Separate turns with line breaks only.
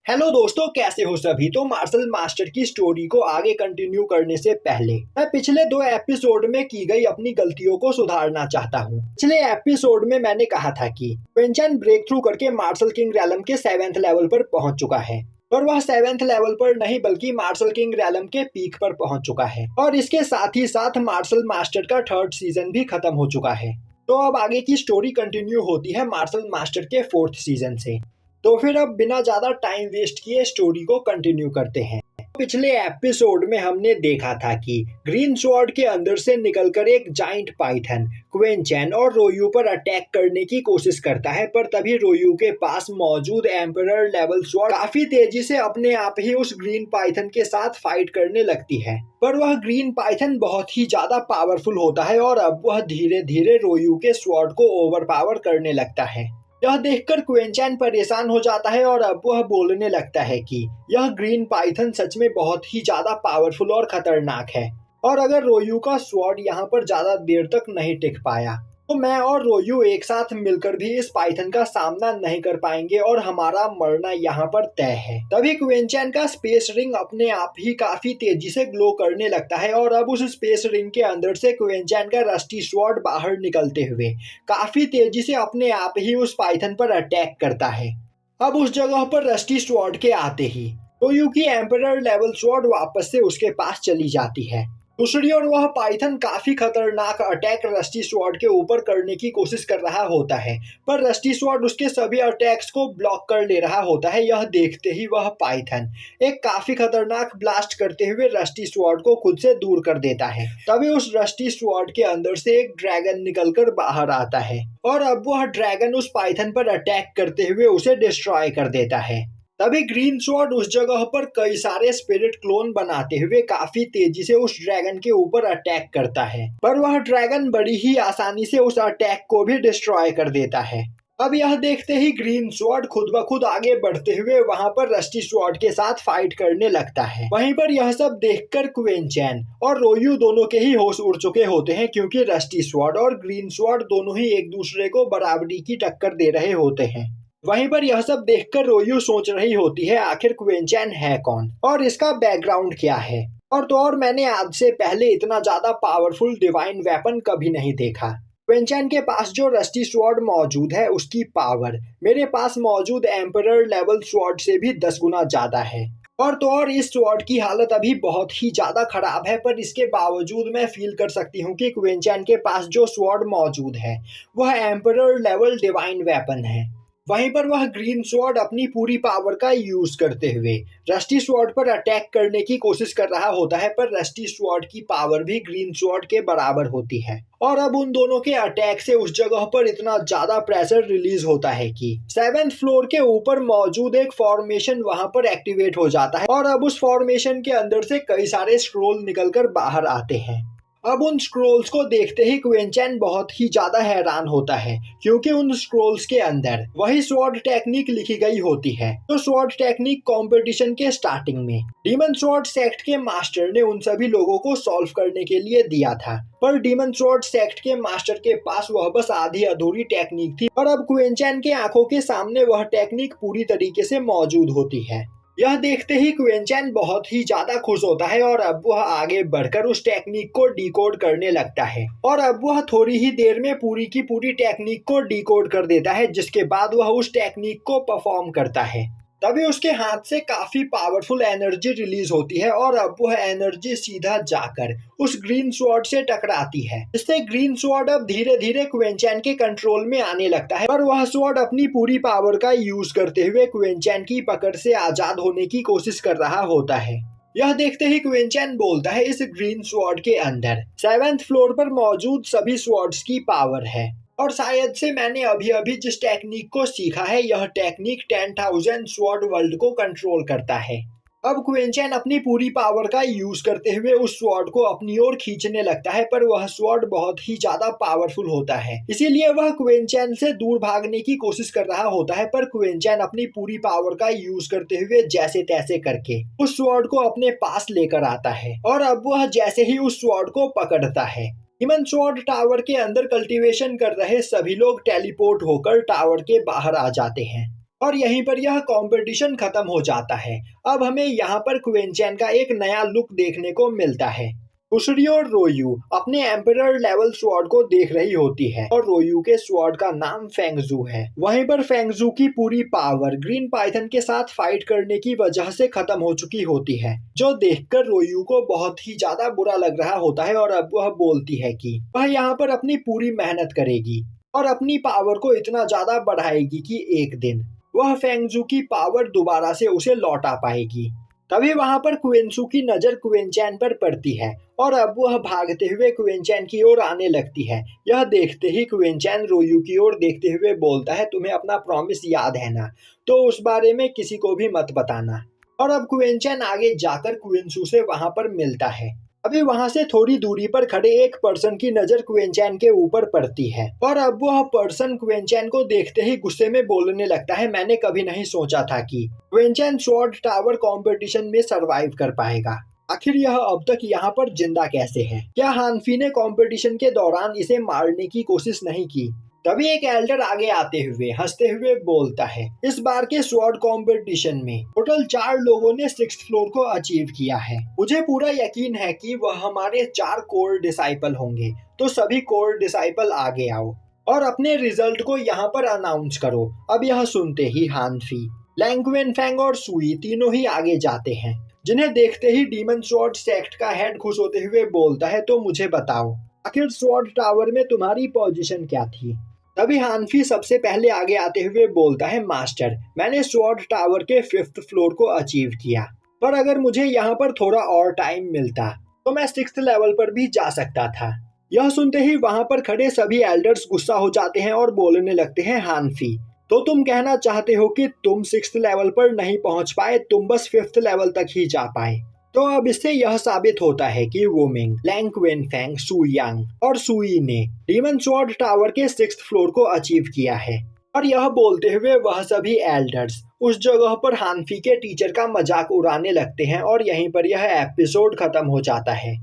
Hello दोस्तों, कैसे हो सभी। तो मार्शल मास्टर की स्टोरी को आगे कंटिन्यू करने से पहले मैं पिछले 2 एपिसोड में की गई अपनी गलतियों को सुधारना चाहता हूँ। पिछले एपिसोड में मैंने कहा था कि क्विंचन ब्रेक थ्रू करके मार्शल किंग रैलम के 7th लेवल पर पहुंच चुका है, और वह 7th लेवल पर नहीं बल्कि मार्शल किंग रैलम के पीक पर पहुंच चुका है। और इसके साथ ही साथ मार्शल मास्टर का 3rd सीजन भी खत्म हो चुका है। तो अब आगे की स्टोरी कंटिन्यू होती है मार्शल मास्टर के 4th सीजन से। तो फिर अब बिना ज्यादा टाइम वेस्ट किए स्टोरी को कंटिन्यू करते हैं। पिछले एपिसोड में हमने देखा था कि ग्रीन स्वॉर्ड के अंदर से निकलकर एक जाइंट पाइथन क्वेंचन और रोयू पर अटैक करने की कोशिश करता है, पर तभी रोयू के पास मौजूद एम्परर लेवल स्वॉर्ड काफी तेजी से अपने आप ही उस ग्रीन पाइथन के साथ फाइट करने लगती है। पर वह ग्रीन पाइथन बहुत ही ज्यादा पावरफुल होता है और अब वह धीरे धीरे रोयू के स्वॉर्ड को ओवरपावर करने लगता है। यह देखकर क्वेंचन परेशान हो जाता है और अब वह बोलने लगता है कि यह ग्रीन पाइथन सच में बहुत ही ज्यादा पावरफुल और खतरनाक है, और अगर रोयू का स्वॉर्ड यहाँ पर ज्यादा देर तक नहीं टिक पाया तो मैं और रोयू एक साथ मिलकर भी इस पाइथन का सामना नहीं कर पाएंगे और हमारा मरना यहाँ पर तय है। तभी क्वेंचन का स्पेस रिंग अपने आप ही काफी तेजी से ग्लो करने लगता है और अब उस स्पेस रिंग के अंदर से क्वेंचन का रस्टी स्वॉर्ड बाहर निकलते हुए काफी तेजी से अपने आप ही उस पाइथन पर अटैक करता है। अब उस जगह पर रस्टी स्वॉर्ड के आते ही रोयू की एम्परर लेवल स्वॉर्ड वापस से उसके पास चली जाती है। दूसरी ओर वह पाइथन काफी खतरनाक अटैक रस्टी स्वॉर्ड के ऊपर करने की कोशिश कर रहा होता है, पर रस्टी स्वॉर्ड उसके सभी अटैक्स को ब्लॉक कर ले रहा होता है। यह देखते ही वह पाइथन एक काफी खतरनाक ब्लास्ट करते हुए रस्टी स्वॉर्ड को खुद से दूर कर देता है। तभी उस रस्टी स्वॉर्ड के अंदर से एक ड्रैगन निकलकर बाहर आता है और अब वह ड्रैगन उस पाइथन पर अटैक करते हुए उसे डिस्ट्रॉय कर देता है। तभी ग्रीन स्वॉर्ड उस जगह पर कई सारे स्पिरिट क्लोन बनाते हुए काफी तेजी से उस ड्रैगन के ऊपर अटैक करता है, पर वह ड्रैगन बड़ी ही आसानी से उस अटैक को भी डिस्ट्रॉय कर देता है। अब यह देखते ही ग्रीन स्वॉर्ड खुद ब खुद आगे बढ़ते हुए वहां पर रस्टी स्वॉर्ड के साथ फाइट करने लगता है। वहीं पर यह सब देखकर क्वेंचन और रोयू दोनों के ही होश उड़ चुके होते हैं, क्योंकि रस्टी स्वॉर्ड और ग्रीन स्वॉर्ड दोनों ही एक दूसरे को बराबरी की टक्कर दे रहे होते हैं। वहीं पर यह सब देखकर रोयू सोच रही होती है आखिर क्वेंचन है कौन और इसका बैकग्राउंड क्या है। और तो और मैंने आज से पहले इतना ज्यादा पावरफुल डिवाइन वेपन कभी नहीं देखा। क्वेंचन के पास जो रस्टी स्वॉर्ड मौजूद है उसकी पावर मेरे पास मौजूद एम्परर लेवल स्वॉर्ड से भी 10 गुना ज्यादा है। और तो और इस स्वॉर्ड की हालत अभी बहुत ही ज्यादा खराब है, पर इसके बावजूद मैं फील कर सकती हूँ कि क्वेंचन के पास जो स्वॉर्ड मौजूद है वह एम्परर लेवल डिवाइन वेपन है। वहीं पर वह ग्रीन स्वॉर्ड अपनी पूरी पावर का यूज करते हुए रस्टी स्वॉर्ड पर अटैक करने की कोशिश कर रहा होता है, पर रस्टी स्वॉर्ड की पावर भी ग्रीन स्वॉर्ड के बराबर होती है। और अब उन दोनों के अटैक से उस जगह पर इतना ज्यादा प्रेशर रिलीज होता है कि 7th फ्लोर के ऊपर मौजूद एक फॉर्मेशन वहां पर एक्टिवेट हो जाता है और अब उस फॉर्मेशन के अंदर से कई सारे स्क्रोल निकलकर बाहर आते हैं। अब उन स्क्रोल्स को देखते ही क्वेंचन बहुत ही ज्यादा हैरान होता है, क्योंकि उन स्क्रोल्स के अंदर वही स्वॉर्ड टेक्निक लिखी गई होती है तो स्वॉर्ड टेक्निक कंपटीशन के स्टार्टिंग में डीमन स्वॉर्ड सेक्ट के मास्टर ने उन सभी लोगों को सॉल्व करने के लिए दिया था। पर डीमन स्वॉर्ड सेक्ट के मास्टर के पास वह बस आधी अधूरी टेक्निक थी और अब क्वेंचन के आंखों के सामने वह टेक्निक पूरी तरीके से मौजूद होती है। यह देखते ही क्वेंचन बहुत ही ज्यादा खुश होता है और अब वह आगे बढ़कर उस टेक्निक को डिकोड करने लगता है और अब वह थोड़ी ही देर में पूरी की पूरी टेक्निक को डिकोड कर देता है, जिसके बाद वह उस टेक्निक को परफॉर्म करता है। तभी उसके हाथ से काफी पावरफुल एनर्जी रिलीज होती है और अब वह एनर्जी सीधा जाकर उस ग्रीन स्वॉर्ड से टकराती है, जिससे ग्रीन स्वॉर्ड अब धीरे धीरे क्वेंचन के कंट्रोल में आने लगता है। पर वह स्वॉर्ड अपनी पूरी पावर का यूज करते हुए क्वेंचन की पकड़ से आजाद होने की कोशिश कर रहा होता है। यह देखते ही क्वेंचन बोलता है इस ग्रीन स्वॉर्ड के अंदर 7th फ्लोर पर मौजूद सभी स्वॉर्ड्स की पावर है और शायद से मैंने अभी अभी जिस टेक्निक को सीखा है यह टेक्निक 10,000 स्वॉर्ड वर्ल्ड को कंट्रोल करता है। अब क्वेंचन अपनी पूरी पावर का यूज करते हुए उस स्वॉर्ड को अपनी ओर खींचने लगता है, पर वह स्वॉर्ड बहुत ही ज्यादा पावरफुल होता है, इसीलिए वह क्वेंचन से दूर भागने की कोशिश कर रहा होता है। पर क्वेंचन अपनी पूरी पावर का यूज करते हुए जैसे तैसे करके उस स्वॉर्ड को अपने पास लेकर आता है और अब वह जैसे ही उस स्वॉर्ड को पकड़ता है, डीमन स्वॉर्ड टावर के अंदर कल्टीवेशन कर रहे सभी लोग टेलीपोर्ट होकर टावर के बाहर आ जाते हैं और यहीं पर यह कंपटीशन खत्म हो जाता है। अब हमें यहाँ पर क्विंचेन का एक नया लुक देखने को मिलता है। दूसरी ओर रोयू अपने एम्परर लेवल स्वॉर्ड को देख रही होती है और रोयू के स्वॉर्ड का नाम फेंगजू है। वहीं पर फेंगजू की पूरी पावर ग्रीन पाइथन के साथ फाइट करने की वजह से खत्म हो चुकी होती है, जो देखकर रोयू को बहुत ही ज्यादा बुरा लग रहा होता है और अब वह बोलती है कि वह यहाँ पर अपनी पूरी मेहनत करेगी और अपनी पावर को इतना ज्यादा बढ़ाएगी कि एक दिन वह फेंगजू की पावर दोबारा से उसे लौटा पाएगी। तभी वहां पर क्विंसू की नजर क्विंचैन पर पड़ती है और अब वह भागते हुए क्विंचैन की ओर आने लगती है। यह देखते ही क्विंचैन रोयू की ओर देखते हुए बोलता है, तुम्हें अपना प्रॉमिस याद है ना, तो उस बारे में किसी को भी मत बताना। और अब क्विंचैन आगे जाकर क्विंसू से वहां पर मिलता है। अभी वहां से थोड़ी दूरी पर खड़े एक पर्सन की नजर क्विंचैन के ऊपर पड़ती है और अब वह पर्सन क्विंचैन को देखते ही गुस्से में बोलने लगता है, मैंने कभी नहीं सोचा था कि क्विंचैन स्वॉर्ड टावर कंपटीशन में सरवाइव कर पाएगा। आखिर यह अब तक यहाँ पर जिंदा कैसे है? क्या हानफी ने कंपटीशन के दौरान इसे मारने की कोशिश नहीं की? तभी एक एल्डर आगे आते हुए हंसते हुए बोलता है, इस बार के स्वॉर्ड कंपटीशन में टोटल 4 लोगों ने 6th फ्लोर को अचीव किया है। मुझे पूरा यकीन है कि वह हमारे 4 कोर डिसाइपल होंगे, तो सभी कोर डिसाइपल आगे आओ और अपने रिजल्ट को यहाँ पर अनाउंस करो। अब यह सुनते ही हानफी, लैंग वेनफेंग और सुई तीनों ही आगे जाते हैं, जिन्हें देखते ही डीमन स्वॉर्ड सेक्ट का हेड खुश होते हुए बोलता है, तो मुझे बताओ आखिर स्वॉर्ड टावर में तुम्हारी पोजीशन क्या थी? तभी हानफी सबसे पहले आगे आते हुए बोलता है, मास्टर, मैंने स्वॉर्ड टावर के 5th फ्लोर को अचीव किया, पर अगर मुझे यहाँ पर थोड़ा और टाइम मिलता तो मैं 6th लेवल पर भी जा सकता था। यह सुनते ही वहां पर खड़े सभी एल्डर्स गुस्सा हो जाते हैं और बोलने लगते हैं, हानफी, तो तुम कहना चाहते हो कि तुम 6th लेवल पर नहीं पहुंच पाए, तुम बस 5th लेवल तक ही जा पाए। तो अब इससे यह साबित होता है कि वुमिंग, लैंग वेनफेंग, सुयांग और सुई ने डीमन स्वॉर्ड टावर के 6th फ्लोर को अचीव किया है। और यह बोलते हुए वह सभी एल्डर्स उस जगह पर हानफी के टीचर का मजाक उड़ाने लगते हैं और यहीं पर यह एपिसोड खत्म हो जाता है।